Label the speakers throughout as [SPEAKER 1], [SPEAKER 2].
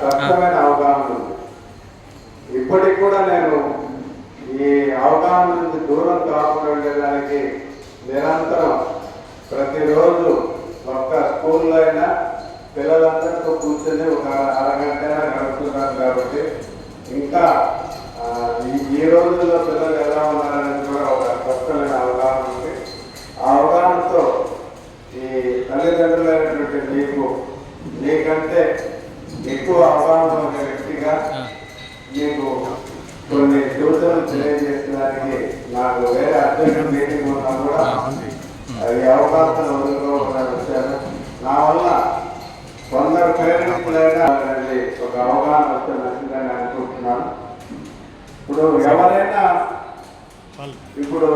[SPEAKER 1] స్పష్టమైన అవగాహన ఉంది. ఇప్పటికి కూడా నేను ఈ అవగాహన నుంచి దూరం కాకుండా ఉండేదానికి నిరంతరం ప్రతిరోజు ఒక్క స్కూల్లో అయినా పిల్లలందరితో కూర్చొని ఒక అరగంట గడుపుతున్నారు. కాబట్టి ఇంకా ఈ రోజుల్లో పిల్లలు ఎలా ఉన్నారనేది కూడా ఒక స్పష్టమైన అవగాహన ఉంది. ఆ అవగాహనతో ఈ తల్లిదండ్రులైనటువంటి నీకంటే ఎక్కువ అవగాహన ఉన్న వ్యక్తిగా మీకు కొన్ని సూచనలు తెలియజేసడానికి నాకు వేరే అర్జెంట్ మీటింగ్ ఉన్నా కూడా ఈ అవకాశాలు వదులుకోకుండా వచ్చాను. నా వల్ల కొందరు పేరెంట్లైనా ఒక అవగాహన వస్తే మంచిదని అనుకుంటున్నాను. ఇప్పుడు ఎవరైనా ఇప్పుడు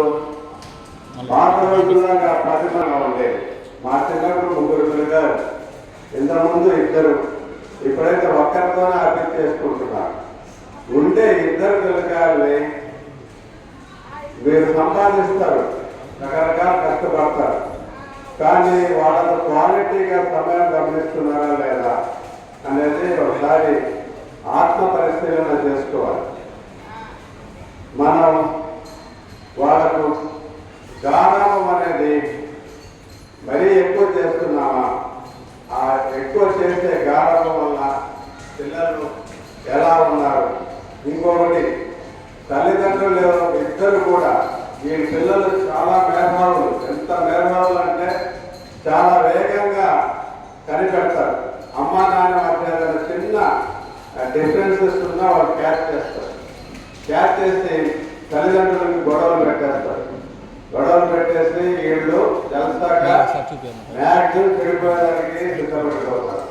[SPEAKER 1] పాత రోజుల్లాగా 10 మంది ఉండేది. మా చిన్నప్పుడు 3 పిల్లలు, ఇంతకుముందు 2, ఇప్పుడైతే ఒక్కరితోనే అభివృద్ధి చేసుకుంటున్నారు. ఉంటే 2 పిల్లకాయల్ని మీరు సంపాదిస్తారు, రకరకాల కష్టపడతారు, కానీ వాళ్ళతో క్వాలిటీగా సమయం గమనిస్తున్నారా లేదా అనేది ఒకసారి ఆత్మ పరిశీలన చేసుకోవాలి. మనం వాళ్ళకు గారాబం అనేది మరీ ఎక్కువ చేస్తున్నామా? ఆ ఎక్కువ చేసే గారాబం వల్ల పిల్లలు ఎలా ఉన్నారు? ఇంకొకటి, తల్లిదండ్రులు 2 కూడా ఈ పిల్లలు చాలా మేధావులు. ఎంత మేధావులు అంటే చాలా వేగంగా కనిపెడతారు. అమ్మా నాన్న మధ్య చిన్న డిఫరెన్సెస్ ఉన్నా వాళ్ళు క్యాచ్ చేస్తారు. క్యాచ్ చేసి తల్లిదండ్రులకి గొడవలు పెట్టేస్తారు. గొడవలు పెట్టేసి వీళ్ళు జలసాగా మ్యాక్సిమం చెడిపోయేదానికి సిద్ధపడిపోతారు.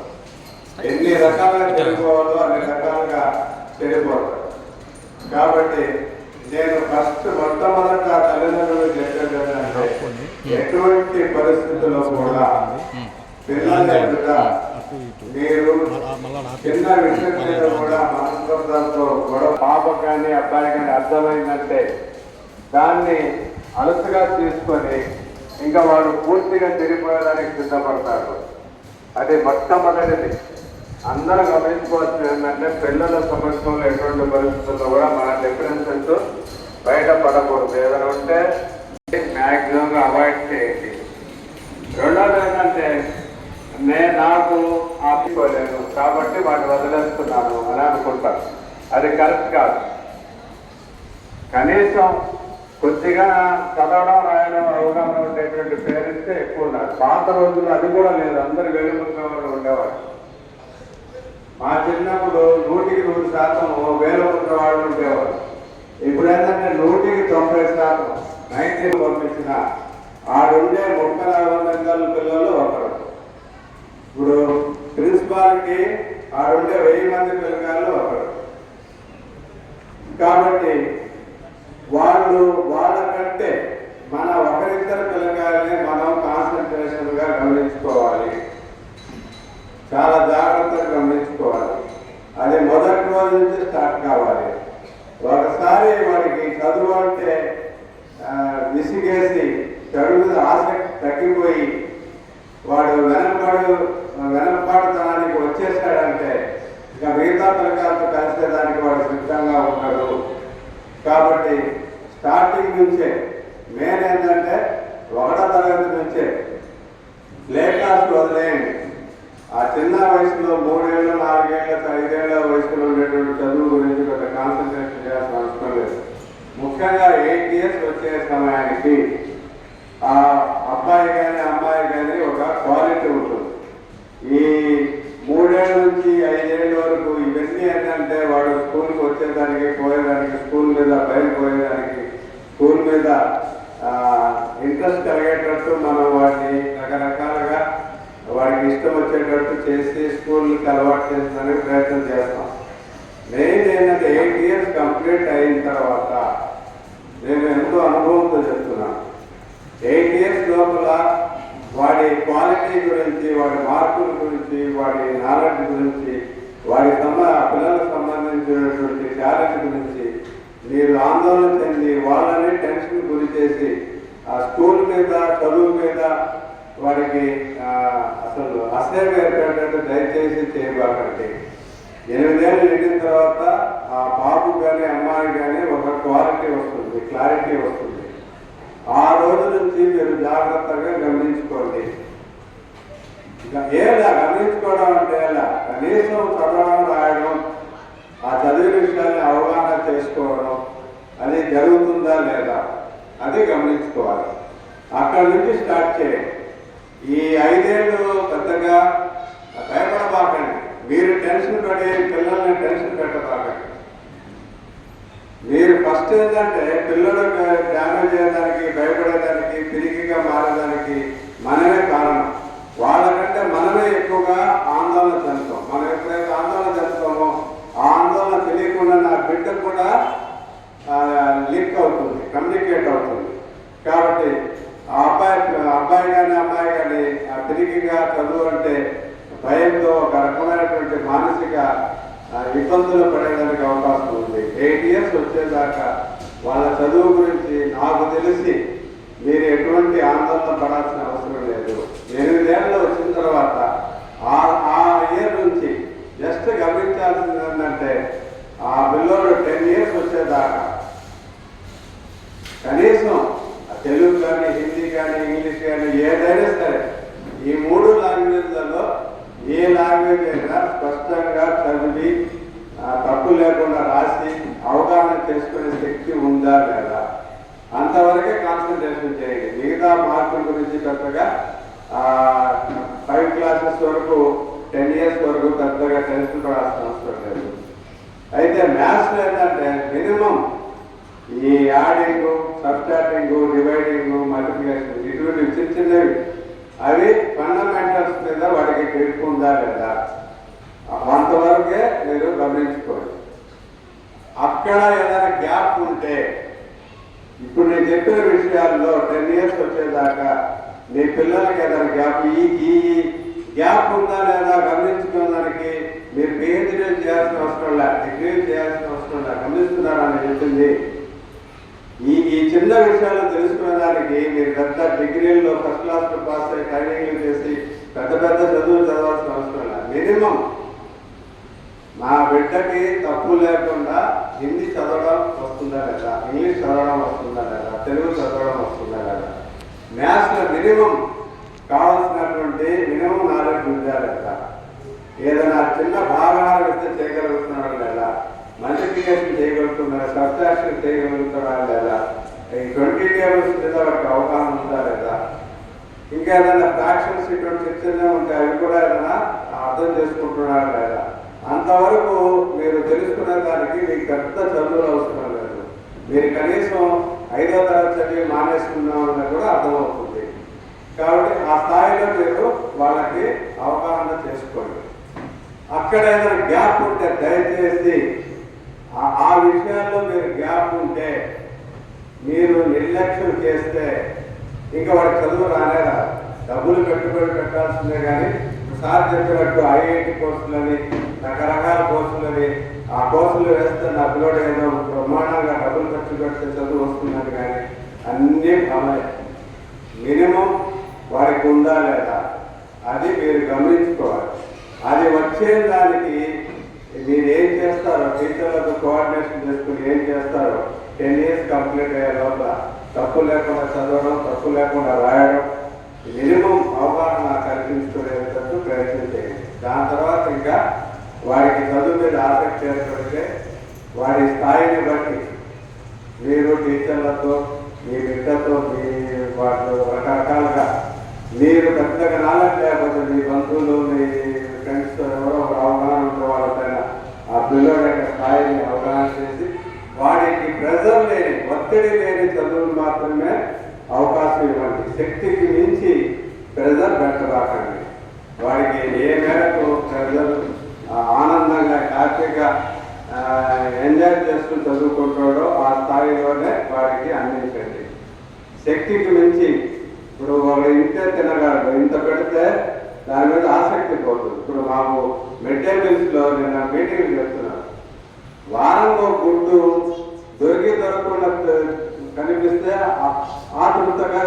[SPEAKER 1] ఎన్ని రకాలుగా చెడిపోవాలో అన్ని రకాలుగా చెడిపోతారు. కాబట్టి నేను మొట్టమొదట తల్లిదండ్రులు చెప్పేది ఏంటంటే, ఎటువంటి పరిస్థితుల్లో కూడా పిల్లల ఎదుట మీరు చిన్న విషయం మీద కూడా మనస్పర్ధలతో గొడవ, పాప కానీ అబ్బాయి కానీ అర్థమైందంటే దాన్ని అలసగా తీసుకొని ఇంకా వాడు పూర్తిగా తిరిగిపోయేదానికి సిద్ధపడతారు. అది మొట్టమొదటిది. అందరూ గమనించుకోవచ్చు ఏంటంటే, పిల్లల సమక్షంలో ఎటువంటి పరిస్థితుల్లో కూడా మన డిఫరెన్సెస్ బయటపడకూడదు. ఏదైనా ఉంటే మ్యాక్సిమంగా అవాయిడ్ చేయండి. రెండోది ఏంటంటే, నాకు ఆపుకోలేను కాబట్టి వాటిని వదిలేస్తున్నాను అని అనుకుంటాను. అది కరెక్ట్ కాదు. కనీసం కొద్దిగా చదవడం రాయడం అవగాహన ఉండేటువంటి పేరెంట్సే ఎక్కువ ఉన్నారు. పాత రోజుల్లో అది కూడా లేదు. అందరు వెలుగుగా వాళ్ళు ఉండేవారు. మా చిన్నప్పుడు 100% వేలుముద్ర వాళ్ళు ఉండేవారు. ఇప్పుడు ఏంటంటే 100% 90 పంపించిన ఆడుండే 30-40 పిల్లలు ఒకరు. ఇప్పుడు ప్రిన్సిపాల్కి ఆడుండే 1000 మంది పిల్లగాళ్ళు ఒకరు. కాబట్టి వాళ్ళకంటే మన ఒకరిద్దరు పిల్లగాలని మనం కాన్సన్ట్రేషన్గా గమనించుకోవాలి. చాలా జాగ్రత్తగా గమనించుకోవాలి. అది మొదటి రోజు నుంచి స్టార్ట్ కావాలి. ఒకసారి వాడికి చదువు అంటే విసిగేసి చదువు మీద ఆసక్తి తగ్గిపోయి వాడు వెనకపాటుతనానికి వచ్చేసాడంటే ఇక మిగతా పిల్లకాయలతో కలిసేదానికి వాడు సిద్ధంగా ఉన్నాడు. కాబట్టి స్టార్టింగ్ నుంచే మెయిన్ ఏంటంటే 1వ తరగతి నుంచే ప్లే క్లాస్ వదిలేయండి. ఆ చిన్న వయసులో 3 ఏళ్ళు 4 ఏళ్ళ 5 ఏళ్ల వయసులో ఉండేటువంటి చదువు గురించి కొంత కాన్సన్ట్రేషన్ చేయాల్సిన అవసరం లేదు. ముఖ్యంగా 8 ఇయర్స్ వచ్చే సమయానికి ఆ అబ్బాయి కానీ అమ్మాయి కానీ ఒక క్వాలిటీ ఉంటుంది. ఈ 3 ఏళ్ళ నుంచి 5 ఏళ్ళ వరకు ఇవన్నీ ఏంటంటే వాడు స్కూల్కి వచ్చేదానికి పోయేదానికి, స్కూల్ మీద బయలుపోయేదానికి, స్కూల్ మీద ఇంట్రెస్ట్ కలిగేటట్టు మనం వాటిని రకరకాలుగా వాడికి ఇష్టం వచ్చేటట్టు చేసి స్కూల్కి అలవాటు చేసడానికి ప్రయత్నం చేస్తాం. మెయిన్ ఏంటంటే 8 ఇయర్స్ కంప్లీట్ అయిన తర్వాత నేను ఎంతో అనుభవంతో చెప్తున్నాను. 8 ఇయర్స్ లోపల వాడి క్వాలిటీ గురించి, వాడి మార్కుల గురించి, వాడి నాలెడ్జ్ గురించి, వాడి పిల్లలకు సంబంధించినటువంటి టాలెంట్ గురించి మీరు ఆందోళన చెంది వాళ్ళని టెన్షన్ గురి చేసి ఆ స్కూల్ మీద, చదువు మీద వాడికి అసలు అసహ్యం ఏర్పడేటట్టు దయచేసి చేయబాకండి. 8 ఏళ్ళు నిండిన తర్వాత ఆ బాబు కానీ అమ్మాయి కానీ ఒక క్వాలిటీ వస్తుంది, క్లారిటీ వస్తుంది. ఆ రోజు నుంచి మీరు జాగ్రత్తగా గమనించుకోండి. ఎలా గమనించుకోవడం అంటే ఎలా, కనీసం చదవడం రాయడం, ఆ చదివిన విషయాన్ని అవగాహన చేసుకోవడం అది జరుగుతుందా లేదా అది గమనించుకోవాలి. అక్కడి నుంచి స్టార్ట్ చేయండి. ఈ 5 ఏళ్ళు పెద్దగా భయపడబాకండి. మీరు టెన్షన్ పడి పిల్లల్ని టెన్షన్ పెట్టబాకండి. మీరు ఫస్ట్ ఏంటంటే పిల్లలు డ్యామేజ్ చేయడానికి, భయపడేదానికి, తిరిగిగా మారేదానికి మనమే కారణం. వాళ్ళకంటే మనమే ఎక్కువగా ఆందోళన చెందుతాం. మనం ఎప్పుడైతే ఆందోళన చెందుతామో ఆ ఆందోళన తెలియకుండా నా బిడ్డ కూడా లింక్ అవుతుంది, కమ్యూనికేట్ అవుతుంది. కాబట్టి ఆ అబ్బాయి కానీ అమ్మాయి కానీ తిరిగిగా చదువు అంటే భయంతో ఒక రకమైనటువంటి మానసిక ఇబ్బందులు పడేదానికి అవకాశం ఉంది. 8 ఇయర్స్ వచ్చేదాకా వాళ్ళ చదువు గురించి నాకు తెలిసి మీరు ఎటువంటి ఆందోళన పడాల్సిన అవసరం లేదు. 8 ఏళ్ళు వచ్చిన తర్వాత ఆ ఇయర్ నుంచి జస్ట్ గమనించాల్సింది ఏంటంటే ఆ పిల్లోడు 10 ఇయర్స్ వచ్చేదాకా కనీసం తెలుగు కానీ, హిందీ కానీ, ఇంగ్లీష్ కానీ ఏదైనా సరే ఈ 3 లాంగ్వేజ్లలో ఏ లాంగ్వేజ్ అయినా స్పష్టంగా చదివి తప్పు లేకుండా రాసి అవగాహన చేసుకునే శక్తి ఉందా లేదా అంతవరకే కాన్సన్ట్రేషన్ చేయండి. మిగతా మార్కుల గురించి పెద్దగా 5 క్లాసెస్ వరకు 10 ఇయర్స్ వరకు పెద్దగా టెన్షన్ పడాల్సిన అవసరం లేదు. అయితే మ్యాథ్స్లో ఏంటంటే మినిమం ఈ యాడింగ్, సబ్ట్రాక్టింగ్, డివైడింగ్, మల్టిప్లికేషన్ ఇటువంటి చిన్న చిన్నవి అవి ఫండమెంటల్స్ మీద వాడికి గ్రిప్ ఉందా లేదా అంతవరకే మీరు గమనించుకోండి. అక్కడ ఏదైనా గ్యాప్ ఉంటే ఇప్పుడు నేను చెప్పిన విషయాల్లో 10 ఇయర్స్ వచ్చేదాకా మీ పిల్లలకి ఏదైనా గ్యాప్ ఈ గ్యాప్ ఉందా లేదా గమనించుకోవడానికి మీరు PhD చేయాల్సిన అవసరం లే, డిగ్రీ చేయాల్సిన అవసరం లే. గమనిస్తున్నారని చెప్పింది. ఈ చిన్న విషయాలు తెలుసుకునేదానికి మీరు పెద్ద డిగ్రీల్లో ఫస్ట్ క్లాస్లో పాస్ అయ్యి ట్రైనింగ్లు చేసి పెద్ద పెద్ద చదువులు చదవాల్సిన అవసరం లేదు. మినిమం నా బిడ్డకి తప్పు లేకుండా హిందీ చదవడం వస్తుందా లేదా, ఇంగ్లీష్ చదవడం వస్తుందా లేదా, తెలుగు చదవడం వస్తుందా లేదా, మ్యాథ్స్లో మినిమం కావాల్సినటువంటి మినిమం నాలెడ్జ్ ఉందా లేదా, ఏదైనా చిన్న భాగాలు వస్తే చేయగలుగుతున్నారా లేదా, మల్టిప్లికేషన్ చేయగలుగుతున్నారా, సబ్ట్రాక్షన్ చేయగలుగుతారా లేదా, ఈ 20 టేబుల్స్ మీద వాటికి అవగాహన ఉందా లేదా, ఇంకా ఏదైనా ఫ్రాక్షన్స్ ఇటువంటి చిన్న ఉంటాయి అవి కూడా ఏదైనా అర్థం చేసుకుంటున్నారా లేదా, అంతవరకు మీరు తెలుసుకునే దానికి మీకు పెద్ద చదువులు అవసరం లేదు. మీరు కనీసం 5వ తరగతి చదివి మానేసుకున్నామని కూడా అర్థమవుతుంది. కాబట్టి ఆ స్థాయిలో మీరు వాళ్ళకి అవగాహన చేసుకోండి. అక్కడ ఏదైనా గ్యాప్ ఉంటే దయచేసి ఆ విషయాల్లో మీరు గ్యాప్ ఉంటే మీరు నిర్లక్ష్యం చేస్తే ఇంకా వాడికి చదువు రానే రాదు. డబ్బులు పెట్టుబడి పెట్టాల్సిందే కానీ సార్ చెప్పినట్టు IIT కోర్సులని, రకరకాల కోర్సులని, ఆ కోర్సులు వేస్తే నా పిల్లడు ఏదో బ్రహ్మాండంగా డబ్బులు ఖర్చు పెడితే చదువు వస్తుందని కానీ అన్నీ భ్రమే. మినిమం వాడికి ఉందా లేదా అది మీరు గమనించుకోవాలి. అది వచ్చే దానికి మీరు ఏం చేస్తారో టీచర్లతో కోఆర్డినేషన్ చేసుకుని ఏం చేస్తారో 10 ఇయర్స్ కంప్లీట్ అయ్యే లోపల తప్పు లేకుండా చదవడం, తప్పు లేకుండా రాయడం, మినిమం అవగాహన కల్పించుకునేటట్టు ప్రయత్నం చేయండి. దాని తర్వాత ఇంకా వారికి చదువు మీద ఆసక్తి ఏర్పడితే వారి స్థాయిని బట్టి మీరు టీచర్లతో, మీ బిడ్డతో, మీ వాళ్ళు రకరకాలుగా మీరు పెద్దగా నాలెడ్జ్ లేకపోతే మీ బంధువులు, మీ ఫ్రెండ్స్ ఎవరో అవగాహన ఉంటే వాళ్ళపైన ఆ పిల్లల యొక్క స్థాయిని అవగాహన చేసి వాడికి ప్రెజర్ లేని, ఒత్తిడి లేని చదువులు మాత్రమే అవకాశం ఇవ్వండి. శక్తికి మించి ప్రెజర్ పెట్టబాకండి. వాడికి ఏ మేరకు ప్రెజర్ ఆనందంగా హ్యాపీగా ఎంజాయ్ చేస్తూ చదువుకుంటాడో ఆ స్థాయిలోనే వాడికి అందించండి. శక్తికి మించి ఇప్పుడు వాళ్ళు ఇంతే తినగలరు, ఇంత పెడితే దాని మీద ఆసక్తి పోతుంది. ఇప్పుడు మాకు మిడ్ డే మీల్స్లో నేను మీటింగ్లు చెప్తున్నాను. వారంలో గుడ్డు దొరకకుండా కనిపిస్తే ఆతృతగా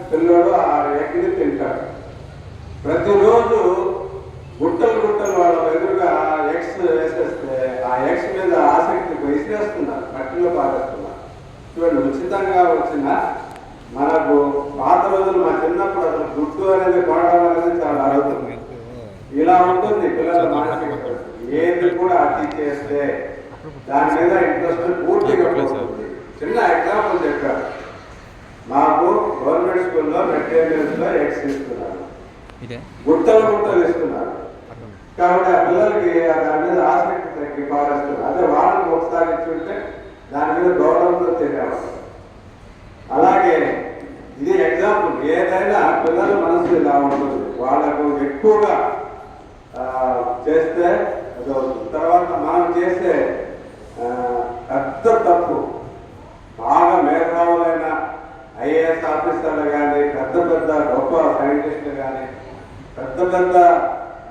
[SPEAKER 1] పిల్లడు ఆ ఎగ్ని తింటాడు. ప్రతిరోజు గుట్టలు గుట్టలు వాళ్ళ ఎదురుగా ఎగ్స్ వేసేస్తే ఇలా ఉంటుంది పిల్లల మానసిక పరిస్థితి. ఏది కూడా అతి చేస్తే దాని మీద ఇంట్రెస్ట్ పూర్తిగా పోతుంది. చిన్న ఎగ్జాంపుల్ చెప్పారు. మాకు గవర్నమెంట్ స్కూల్లో మెటీరియల్స్లో ఎగ్స్ ఇస్తున్నారు, గుట్టలు ఇస్తున్నారు. కాబట్టి ఆ పిల్లలకి దాని మీద ఆసక్తి తగ్గి పారేస్తున్నారు. అదే వారానికి ఒకసారి ఇచ్చుంటే దాని మీద గౌరవంతో తినేవాళ్ళు. అలాగే ఇది ఎగ్జాంపుల్. ఏదైనా పిల్లల మనసు ఇలా ఉంటుంది. వాళ్ళకు ఎక్కువగా చేస్తే అది అవుతుంది. తర్వాత మనం చేసే పెద్ద తప్పు, బాగా మేధావులైన ఐఏఎస్ ఆఫీసర్లు కానీ, పెద్ద గొప్ప సైంటిస్టులు కానీ, పెద్ద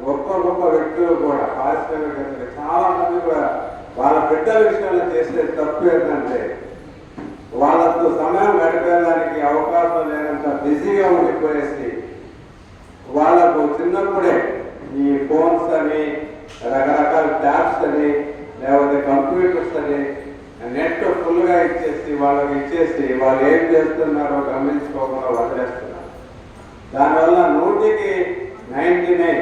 [SPEAKER 1] గొప్ప వ్యక్తులు కూడా, పారిశ్రామికవేత్తలు చాలా మంది కూడా వాళ్ళ బిడ్డల విషయంలో చేసే తప్పు ఏంటంటే వాళ్ళతో సమయం గడిపేదానికి అవకాశం లేనంత బిజీగా ఉండిపోయేసి వాళ్ళకు చిన్నప్పుడే ఈ ఫోన్స్ అని, రకరకాల ట్యాబ్స్ అని, లేకపోతే కంప్యూటర్స్ అని, నెట్ ఫుల్గా ఇచ్చేసి వాళ్ళు ఏం చేస్తున్నారో గమనించుకోకుండా వదిలేస్తున్నారు. దానివల్ల 100కి 99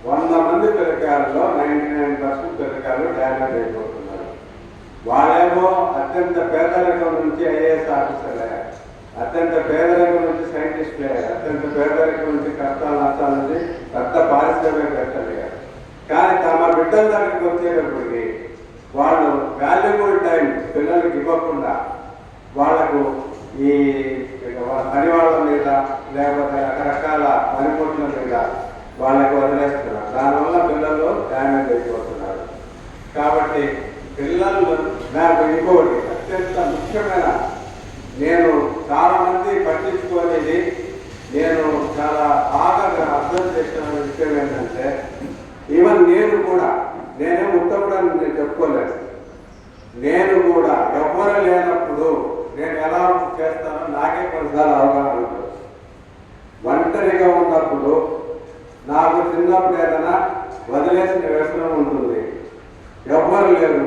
[SPEAKER 1] 100 మంది పిల్లకాయల్లో 99% పిల్లకాయలు డ్యామేజ్ అయిపోతున్నారు. వాళ్ళేమో అత్యంత పేదరికం నుంచి ఐఏఎస్ ఆఫీసర్లు అయ్యారు, అత్యంత పేదరికం నుంచి సైంటిస్టులు అయ్యారు, అత్యంత పేదరికం నుంచి కష్టాల నష్టాల నుంచి పెద్ద పారిశ్రామికవేత్తలు అయ్యారు. కానీ తమ బిడ్డల దగ్గరికి వచ్చేటప్పటికి వాళ్ళు వాల్యుబుల్ టైం పిల్లలకి ఇవ్వకుండా వాళ్లకు ఈ పని వాళ్ళ మీద, లేకపోతే రకరకాల పనిముట్ల మీద వాళ్ళకి వదిలేస్తున్నారు. దానివల్ల పిల్లలు డ్యామేజ్ అయిపోతున్నారు. కాబట్టి పిల్లలు నాకు ఇంకోటి అత్యంత ముఖ్యమైన, నేను చాలా మంది పట్టించుకోలేది, నేను చాలా బాగా అర్థం చేసిన విషయం ఏంటంటే, ఈవెన్ నేనే ఉత్తముడని నేను చెప్పుకోలేదు. నేను కూడా ఎవ్వరు లేనప్పుడు నేను ఎలా చేస్తానో నాకే కొన్నిసార్లు అవగాహన ఉంటుంది. ఒంటరిగా ఉన్నప్పుడు నాకు చిన్నప్పుడు ఏదైనా వదిలేసిన వ్యసనం ఉంటుంది, ఎవ్వరు లేరు,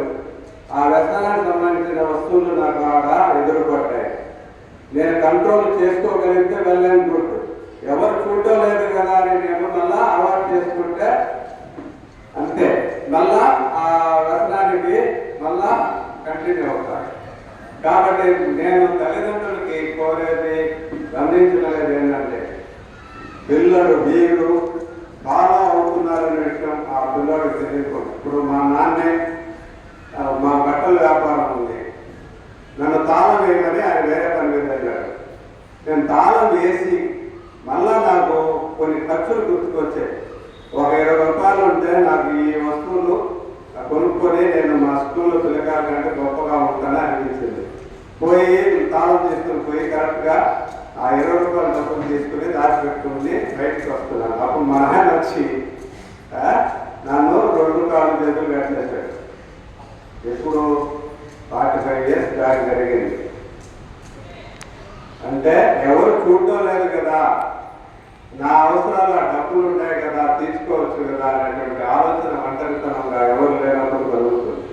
[SPEAKER 1] ఆ వ్యసనానికి సంబంధించిన వస్తువులు నాకు ఆడ ఎదురుపడ్డాయి. నేను కంట్రోల్ చేసుకోగలిగితే వెళ్ళని గుర్తు, ఎవరు చూడటం లేదు కదా అని నేను మళ్ళా అలవాటు చేసుకుంటే అంతే, మళ్ళా ఆ వ్యసనానికి మళ్ళా కంటిన్యూ అవుతాను. కాబట్టి నేను తల్లిదండ్రులకి కోరేది, గమనించలేదు ఏంటంటే, పిల్లలు వీరు బాగా అవుతున్నారనే విషయం ఆ పిల్లడికి తెలియకూడదు. ఇప్పుడు మా నాన్నే మా బట్టల వ్యాపారం ఉంది, నన్ను తాళం వేయమని ఆయన వేరే పని మీద వెళ్ళాడు. నేను తాళం వేసి మళ్ళా నాకు కొన్ని ఖర్చులు గుర్తుకొచ్చాయి. ఒక 20 రూపాయలు ఉంటే నాకు ఈ వస్తువులు కొనుక్కొని నేను మా స్కూల్లో పిల్లకాల కంటే గొప్పగా ఉంటానని అనిపించింది. పోయి తాళం తీసుకుని పోయి కరెక్ట్గా ఆ 20 రూపాయల డబ్బులు తీసుకుని దాచిపెట్టుకుని బయటకు వస్తున్నాను. అప్పుడు మా ఆయన వచ్చి నన్ను 2 రూపాయల చేతులు పెట్టేశాడు. ఎప్పుడు 45 years బ్యాక్ జరిగింది. అంటే ఎవరు చూడటం లేదు కదా, నా అవసరాలు ఆ డబ్బులు ఉన్నాయి కదా, తీసుకోవచ్చు కదా అనేటువంటి ఆలోచన ఒంటరితనంగా ఎవరు లేనప్పుడు కలుగుతుంది.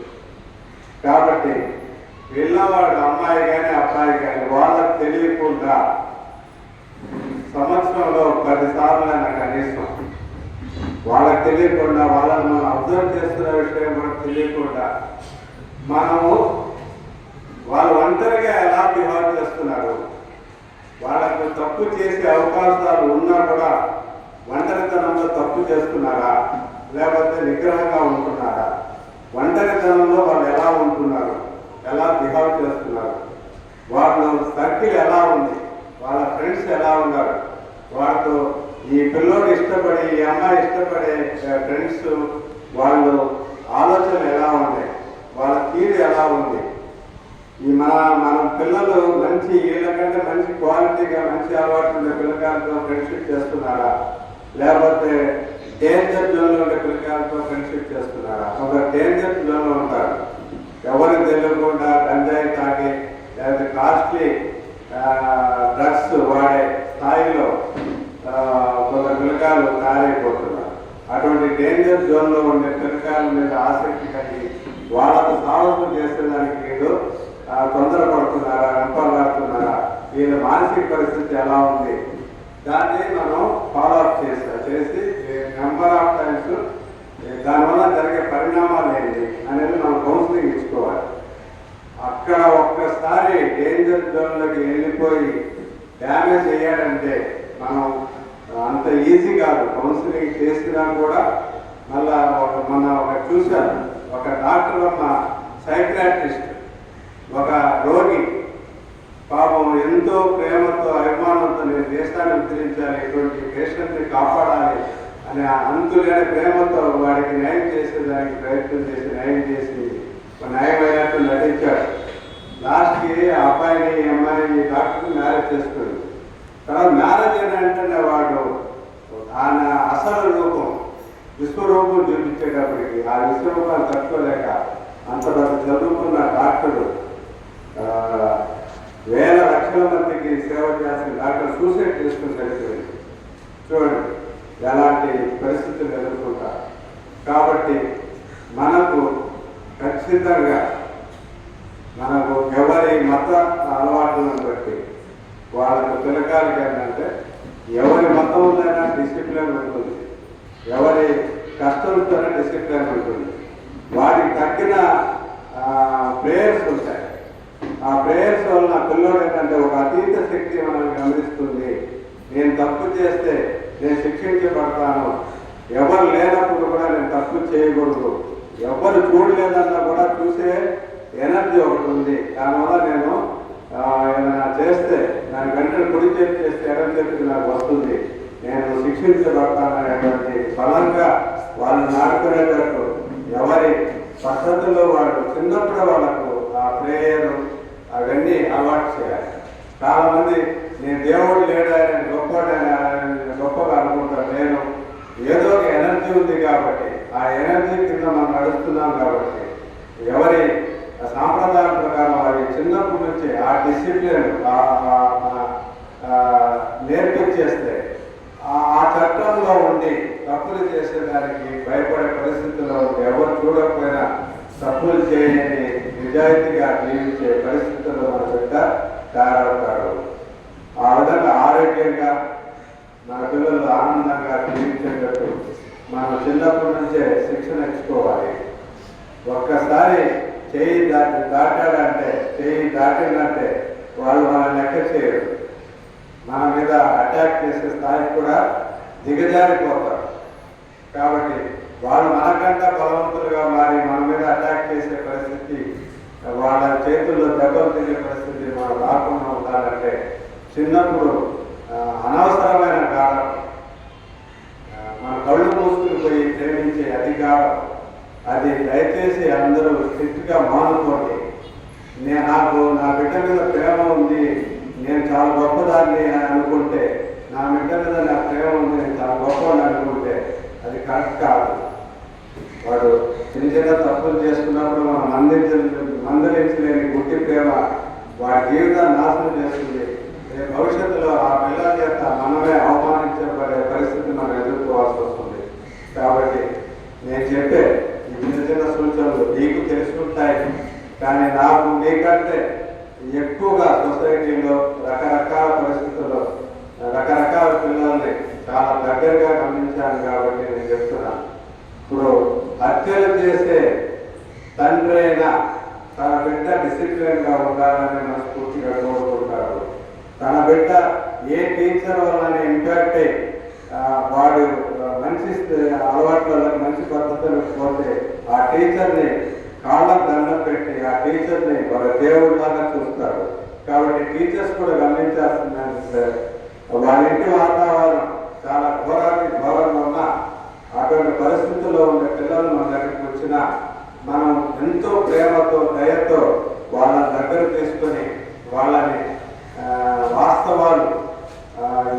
[SPEAKER 1] కాబట్టి పిల్లవాడు, అమ్మాయి కానీ అబ్బాయి కానీ, వాళ్ళకి తెలియకుండా సంవత్సరంలో 10 సార్లైనా కనీసం వాళ్ళకి తెలియకుండా, వాళ్ళని మనం అబ్జర్వ్ చేస్తున్న విషయం కూడా తెలియకుండా మనము వాళ్ళు ఒంటరిగా ఎలా బిహేవ్ చేస్తున్నారు, వాళ్ళకు తప్పు చేసే అవకాశాలు ఉన్నా కూడా ఒంటరితనంలో తప్పు చేస్తున్నారా, లేకపోతే నిగ్రహంగా ఉంటున్నారా, ఒంటరితనంలో వాళ్ళు ఎలా ఉంటున్నారు, ఎలా బిహేవ్ చేస్తున్నారు, వాళ్ళ సర్కిల్ ఎలా ఉంది, వాళ్ళ ఫ్రెండ్స్ ఎలా ఉన్నారు, వాళ్ళతో ఈ పిల్లోడు ఇష్టపడే, ఈ అమ్మాయి ఇష్టపడే ఫ్రెండ్స్ వాళ్ళు ఆలోచనలు ఎలా ఉన్నాయి, వాళ్ళ తీరు ఎలా ఉంది. ఈ మన పిల్లలు మంచి, వీళ్ళకంటే మంచి క్వాలిటీగా మంచి అలవాటు ఉండే పిల్లకాయలతో ఫ్రెండ్షిప్ చేస్తున్నారా, లేకపోతే డేంజర్ జోన్లో ఉండే పిల్లకాయలతో ఫ్రెండ్షిప్ చేస్తున్నారా? ఒక డేంజర్ జోన్లో ఉంటారు, ఎవరికి తెలియకుండా గంజాయి తాగి లేకపోతే కాస్ట్లీ డ్రగ్స్ వాడే స్థాయిలో కొంత పిల్లకాయలు తయారైపోతున్నారు. అటువంటి డేంజర్ జోన్లో ఉండే పిల్లకాయల మీద ఆసక్తి కలిగి వాళ్ళకు సాహసం చేసేదానికి వీళ్ళు తొందరపడుతున్నారా, వెంపలాడుతున్నారా, వీళ్ళ మానసిక పరిస్థితి ఎలా ఉంది, దాన్ని మనం ఫాలో అప్ చేసి నెంబర్ ఆఫ్ టైమ్స్ అవ్వచ్చు, దానివల్ల జరిగే పరిణామాలు ఏంటి అనేది మనం కౌన్సిలింగ్ ఇచ్చుకోవాలి. అక్కడ ఒక్కసారి డేంజర్ జోన్లోకి వెళ్ళిపోయి డ్యామేజ్ అయ్యాడంటే మనం అంత ఈజీ కాదు. కౌన్సిలింగ్ చేసినా కూడా మళ్ళా ఒక చూశాను, ఒక డాక్టర్ అమ్మ సైక్రాట్రిస్ట్ ఒక రోగి పాపం ఎంతో ప్రేమతో అభిమానంతో నేను దేశాన్ని ఉద్ధరించాలి, ఇటువంటి పేషెంట్ని కాపాడాలి అనే అంతులేని ప్రేమతో వాడికి న్యాయం చేసేదానికి ప్రయత్నం చేసి న్యాయం అయినట్టు నటించాడు. లాస్ట్కి ఆ అబ్బాయిని అమ్మాయిని డాక్టర్ని మ్యారేజ్ చేసుకుంది. తర్వాత మ్యారేజ్ అయినంటే వాడు ఆయన అసలు రూపం విశ్వరూపం చూపించేటప్పటికి ఆ విశ్వరూపాన్ని తట్టుకోలేక అంత చదువుకున్న డాక్టరు వేల లక్షల మందికి సేవ చేసిన డాక్టర్ సూసైడ్ చేసుకుని చనిపోయింది. చూడండి ఎలాంటి పరిస్థితులు ఎదుర్కొంటారు. కాబట్టి మనకు ఖచ్చితంగా మనకు ఎవరి మత అలవాట్లను బట్టి వాళ్ళకు పిలకాలకి ఏంటంటే ఎవరి మతంలోనైనా డిసిప్లిన్ ఉంటుంది, ఎవరి కష్టంతోనే డిసిప్లిన్ ఉంటుంది. వాటికి తగ్గిన ప్రేయర్స్ ఉంటాయి. ఆ ప్రేయర్స్ వలన పిల్లలు ఏంటంటే ఒక అతీత శక్తి మనల్ని గమనిస్తుంది. నేను తప్పు చేస్తే నేను శిక్షించబడతాను, ఎవరు లేనప్పుడు కూడా నేను తప్పు చేయకూడదు, ఎవరు చూడలేదన్నా కూడా చూసే ఎనర్జీ ఒకటి ఉంది. దానివల్ల నేను ఏమైనా చేస్తే దాని వెంటనే కుడి చేతి చేస్తే ఎడం చేతికి నాకు వస్తుంది, నేను శిక్షించబడతాననేటువంటి బలంగా వాళ్ళు నాడుకునేటట్టు ఎవరి పద్ధతుల్లో వాళ్ళు చిన్నప్పుడు వాళ్ళకు ఆ ప్రేయర్ అవన్నీ అలవాటు చేయాలి. చాలామంది నేను దేవుడు లేడని గొప్పగా అనుకుంటాను. నేను ఏదో ఒక ఎనర్జీ ఉంది కాబట్టి ఆ ఎనర్జీ కింద మనం నడుస్తున్నాం కాబట్టి ఎవరి సాంప్రదాయం ప్రకారం అవి చిన్నప్పటి నుంచి ఆ డిసిప్లిన్ నేర్పించేస్తే ఆ చట్టంలో ఉండి తప్పులు చేసేదానికి భయపడే పరిస్థితుల్లో ఉండి ఎవరు చూడకపోయినా తప్పులు చేయని నిజాయితీగా జీవించే పరిస్థితుల్లో మన బిడ్డ తయారవుతారు. ఆ విధంగా ఆరోగ్యంగా మన పిల్లలు ఆనందంగా జీవించేటట్టు మనం చిన్నప్పటి నుంచే శిక్షణ ఇచ్చుకోవాలి. ఒక్కసారి చేయి దాటాడంటే చేయి దాటిందంటే వాళ్ళు మనం లెక్క చేయరు, మన మీద అటాక్ చేసే స్థాయికి కూడా దిగజారిపోతారు. కాబట్టి వాళ్ళు మనకంటే బలవంతులుగా మారి మన మీద అటాక్ చేసే పరిస్థితి, వాళ్ళ చేతుల్లో దెబ్బలు తినే పరిస్థితి మనం రాకుండా ఉండాలంటే చిన్నప్పుడు అనవసరమైన కారణం మన కళ్ళు మూసుకుని పోయి ప్రేమించే అధికారం అది దయచేసి అందరూ స్ట్రిక్ట్గా మానుకోండి. నాకు నా బిడ్డ మీద ప్రేమ ఉంది, నేను చాలా గొప్పదాన్ని అని అనుకుంటే, నా బిడ్డ మీద నా ప్రేమ ఉంది, నేను చాలా గొప్పవాడిని అనుకుంటే అది కరెక్ట్ కాదు. వాడు చిన్న చిన్న తప్పులు చేసుకున్నప్పుడు మనం మందలించలేని గుడ్డి ప్రేమ వాడి జీవితాన్ని నాశనం చేస్తుంది. భవిష్యత్తులో ఆ పిల్లల చేత మనమే అవమానించబడే పరిస్థితి మనం ఎదుర్కోవాల్సి వస్తుంది. కాబట్టి నేను చెప్పే ఈ చిన్న చిన్న సూచనలు నీకు తెలుసుకుంటాయి, కానీ నాకు నీకంటే ఎక్కువగా సొసైటీలో రకరకాల పరిస్థితుల్లో రకరకాల పిల్లల్ని చాలా దగ్గరగా గమనించాను కాబట్టి నేను చెప్తున్నాను. ఇప్పుడు హత్యలు చేసే తండ్రి అయినా తన బిడ్డ డిసిప్లిన్గా ఉండాలని మనస్ఫూర్తిగా కోరుకుంటారు. తన బిడ్డ ఏ టీచర్ వలన ఇంపాక్ట్ అయ్యి వాడు మంచి అలవాట్లకు మంచి పద్ధతులకు పోతే ఆ టీచర్ని కాళ్ళకు దండం పెట్టి ఆ టీచర్ని వాళ్ళ దేవుడిలాగా చూస్తారు. కాబట్టి టీచర్స్ కూడా గమనించాల్సిందంటే వాళ్ళ ఇంటి వాతావరణం చాలా ఘోరంగా ఉన్నా అటువంటి పరిస్థితుల్లో ఉండే పిల్లలు మన దగ్గరికి వచ్చినా మనం ఎంతో ప్రేమతో దయతో వాళ్ళ దగ్గర తీసుకొని వాళ్ళని వాస్తవాలు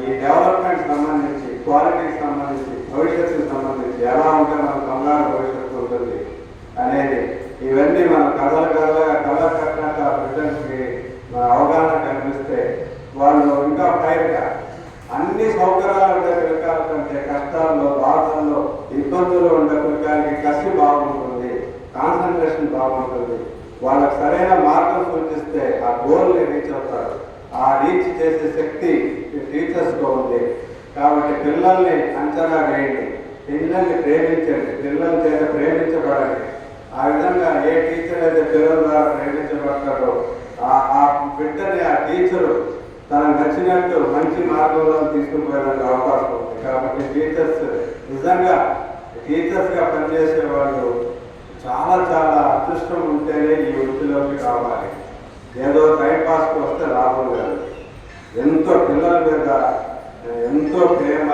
[SPEAKER 1] ఈ డెవలప్మెంట్ సంబంధించి క్వాలిటీకి సంబంధించి భవిష్యత్తుకు సంబంధించి ఎలా ఉంటే మన బంగారు భవిష్యత్తు ఉంటుంది అనేది ఇవన్నీ మనం కథలు కట్టినట్టు ఆ బిడ్డలకి అవగాహన కల్పిస్తే వాళ్ళు ఇంకా పైగా అన్ని సౌకర్యాలు ఉండే పిల్లకాల కంటే కష్టాల్లో బాధల్లో ఇబ్బందులు ఉండే పిల్లకాయలకి కసి బాగుంటుంది, కాన్సన్ట్రేషన్ బాగుంటుంది. వాళ్ళకి సరైన మార్గం సూచిస్తే ఆ గోల్ని రీచ్ అవుతారు. ఆ రీచ్ చేసే శక్తి టీచర్స్లో ఉంది. కాబట్టి పిల్లల్ని అంచనా వేయండి. పిల్లల్ని ప్రేమించండి, పిల్లల చేత ప్రేమించబడండి. ఆ విధంగా ఏ టీచర్ అయితే పిల్లల ద్వారా ప్రేమించబడతారో ఆ బిడ్డని ఆ టీచరు తనకు నచ్చినట్టు మంచి మార్గంలో తీసుకుపోయేందుకు అవకాశం ఉంది. కాబట్టి టీచర్స్ నిజంగా టీచర్స్గా పనిచేసే వాళ్ళు చాలా చాలా అదృష్టం ఉంటేనే ఈ వృత్తిలోకి రావాలి. ఏదో టైంపాస్కి వస్తే లాభం లేదు. ఎంతో పిల్లల మీద ఎంతో ప్రేమ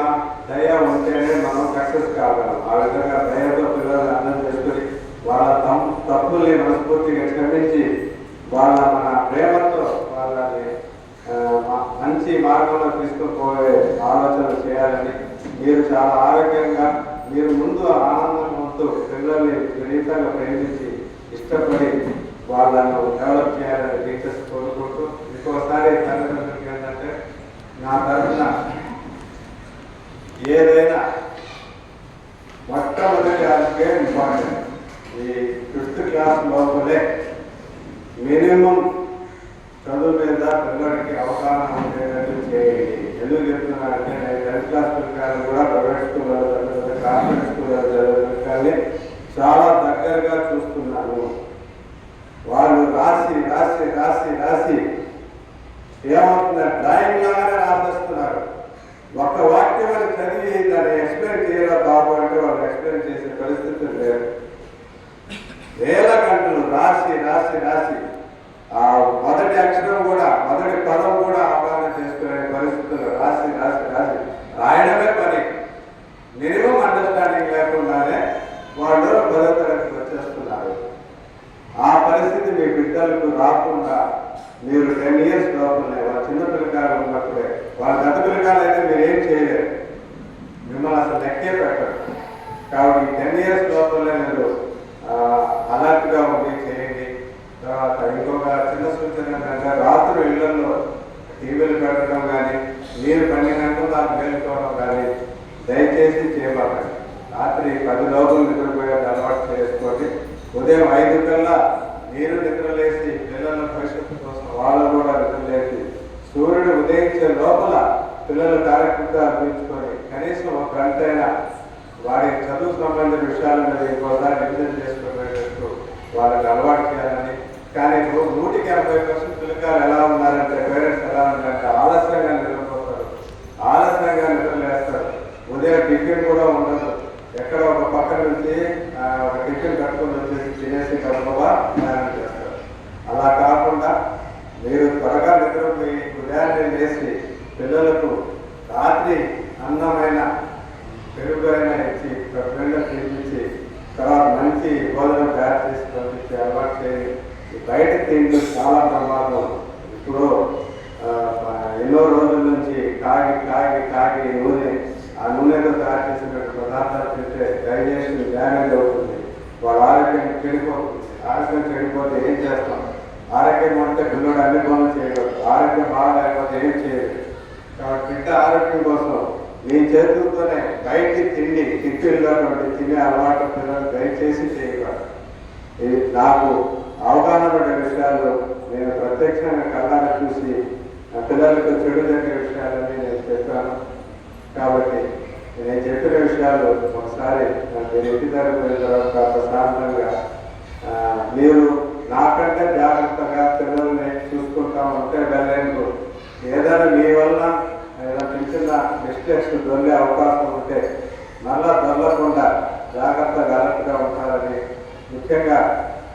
[SPEAKER 1] దయ ఉంటేనే మనం సక్సెస్ కాగలం. ఆ విధంగా దయతో పిల్లల్ని అర్థం చేసుకుని వాళ్ళ తప్పుల్ని మనస్ఫూర్తిగా క్షమించి మన ప్రేమతో వాళ్ళని మంచి మార్గంలో తీసుకుపోయే ఆలోచన చేయాలని, మీరు చాలా ఆరోగ్యంగా మీరు ముందు ఆనందం పొందుతూ పిల్లల్ని వినీతంగా ప్రేమించి ఇష్టపడి వాళ్ళను డెవలప్ చేయాలని టీచర్స్ కోరుకుంటూ, ఇంకోసారి తల్లిదండ్రులకి ఏంటంటే నా తరఫున ఏదైనా మొట్టమొదటి అందుకే ఇంపార్టెంట్. ఈ 5th క్లాస్ లోపలే మినిమం చదువు మీద పిల్లలకి అవగాహన ఉండేటట్టు చేయండి. ఎందుకు చెప్తున్నానంటే నేను 10th క్లాస్ పిల్లలు కూడా ప్రైవేట్ స్కూల్లో చదివితే కార్పొరేట్ స్కూల్లో చదివితే చాలా దగ్గరగా చూస్తున్నాను. వాళ్ళు రాసి రాసి రాసి రాసి ఏమవుతుందో డ్రాయింగ్ లాగానే రాసేస్తున్నారు. ఒక వాక్యం అని చదివి దాన్ని ఎక్స్ప్లెయిన్ చేయాలా బాబు అంటే వాళ్ళు ఎక్స్ప్లెయిన్ చేసే పరిస్థితి లేదు. వేల గంటలు రాసి రాసి రాసి ఆ మొదటి అక్షరం కూడా మొదటి పదం కూడా అవగాహన చేసుకునే పరిస్థితులు రాసి రాసి రాసి రాయడమే పని. మినిమం అండర్స్టాండింగ్ లేకుండానే వాళ్ళు 10వ తరగతికి వచ్చేస్తున్నారు. ఆ పరిస్థితి మీ బిడ్డలకు రాకుండా మీరు 10 years లోపలనే వాళ్ళ చిన్న పిల్లకాయలు ఉన్నప్పుడే, వాళ్ళ గత పిల్లకాయలు అయితే మీరు ఏం చేయలేరు, మిమ్మల్ని అసలు లెక్కే పెట్టరు. కాబట్టి 10 years లోపలనే మీరు అలర్ట్గా ఉండి చేయండి. తర్వాత ఇంకొక చిన్న సూచన ఏంటంటే రాత్రి ఇళ్లలో టీవీలు పెట్టడం కానీ మీరు 12 గంటల దాకా మేలుకోవడం కానీ దయచేసి చేయబాకండి. రాత్రి 10 లోపల నిద్రపోయే అలవాటు చేసుకోండి. ఉదయం 5 కల్లా మీరు నిద్రలేసి పిల్లల భవిష్యత్తు కోసం వాళ్ళు కూడా నిద్రలేసి సూర్యుడు ఉదయించే లోపల పిల్లల కార్యక్రమాలు తీర్చుకొని కనీసం 1 గంట అయినా వారి చదువు సంబంధించిన విషయాల మీద ఇంకోసారి రివిజన్ చేసుకునేటట్టు వాళ్ళకి అలవాటు చేయాలని. కానీ 180% పిల్లకాయలు ఎలా ఉన్నారంటే పేరెంట్స్ ఎలా ఉన్నారంటే ఆలస్యంగా నిద్రపోతారు, ఆలస్యంగా నిద్రలేస్తారు. ఉదయం టిఫిన్ కూడా ఉండదు. ఎక్కడ ఒక పక్క నుంచి ఒక టిఫిన్ కట్టుకొని వచ్చేసి తినేసి కడుపుగా ప్రయాణం చేస్తారు. అలా కాకుండా మీరు త్వరగా నిద్రపోయి ఉదయాన్నే లేచి పిల్లలకు రాత్రి అన్నమైన పెరుగైనా ఇచ్చి పెరుగు తినిపించి తర్వాత మంచి భోజనం తయారు చేసి పంపించి అలవాటు చేయండి. బయట తింటూ చాలా ప్రమాదం. ఇప్పుడు ఎన్నో రోజుల నుంచి కాగి కాగి కాగి నూనె, ఆ నూనెతో తయారు చేసినటువంటి పదార్థాలు తింటే డైజెషన్ డ్యామేజ్ అవుతుంది, వాళ్ళ ఆరోగ్యం చెడిపోతుంది. ఆరోగ్యం చెడిపోతే ఏం చేస్తాం? ఆరోగ్యం ఉంటే పిల్లడు అన్ని పనులు చేయగలరు, ఆరోగ్యం బాగాలేకపోతే ఏం చేయలేదు. కాబట్టి బిడ్డ ఆరోగ్యం కోసం మీ చేతులతోనే బయటి తిండి టిఫిన్లో తినే అలవాటు పిల్లలు దయచేసి చేయగలరు. ఇది నాకు అవగాహన పడే విషయాలు నేను ప్రత్యక్షంగా కళ్ళాన్ని చూసి పిల్లలకు చెడు జరిగే విషయాలని నేను చెప్పాను. కాబట్టి నేను చెప్పిన విషయాలు ఒకసారి నేను ఇంటి దగ్గర పోయిన తర్వాత ప్రశాంతంగా మీరు నాకంటే జాగ్రత్తగా పిల్లల్ని చూసుకుంటామంటే వెళ్ళేందుకు ఏదైనా మీ వల్ల ఏదైనా చిన్న మిస్టేక్స్ దొరికే అవకాశం ఉంటే మళ్ళా దొరకకుండా జాగ్రత్తగా అలర్ట్గా ఉంటారని, ముఖ్యంగా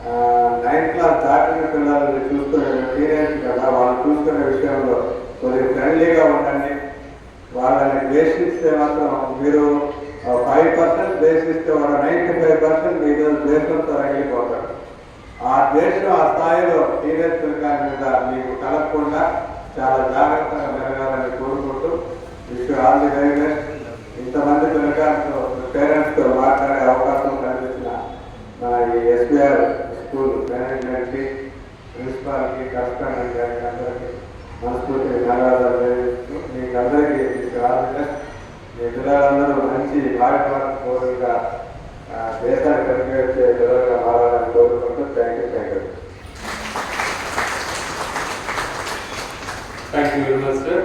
[SPEAKER 1] 9th క్లాస్ దాటిన పిల్లల్ని చూసుకునే టీనేజ్ కదా వాళ్ళు చూసుకునే విషయంలో కొద్దిగా ఫ్రెండ్లీగా ఉండండి. వాళ్ళని ద్వేషిస్తే మాత్రం మీరు 5% ద్వేషిస్తే వాడు 95% మీరు ద్వేషంతో రగిలిపోతాడు. ఆ ద్వేషం ఆ స్థాయిలో టీనేజ్ పిల్లకాయల మీద మీకు కలగకుండా చాలా జాగ్రత్తగా మెరగాలని కోరుకుంటూ ఆల్ ది వెరీ బెస్ట్. ఇంతమంది పిల్లకాయలతో పేరెంట్స్తో మాట్లాడే అవకాశం కల్పించిన ఈ SBR స్కూల్ మేనేజ్మెంట్కి, ప్రిన్సిపాల్కి, కరెస్పాండెంట్ గారికి అందరికీ మనస్ఫూర్తిగా ధన్యవాదాలు తెలియజేస్తూ మీకు అందరికీ ఆల్ ది బెస్ట్. మీ పిల్లలందరూ మంచి భారత పౌరులుగా దేశాన్ని పరిగెత్తే పిల్లలుగా మారాలని కోరుకుంటూ thank you.
[SPEAKER 2] Thank you very much, sir.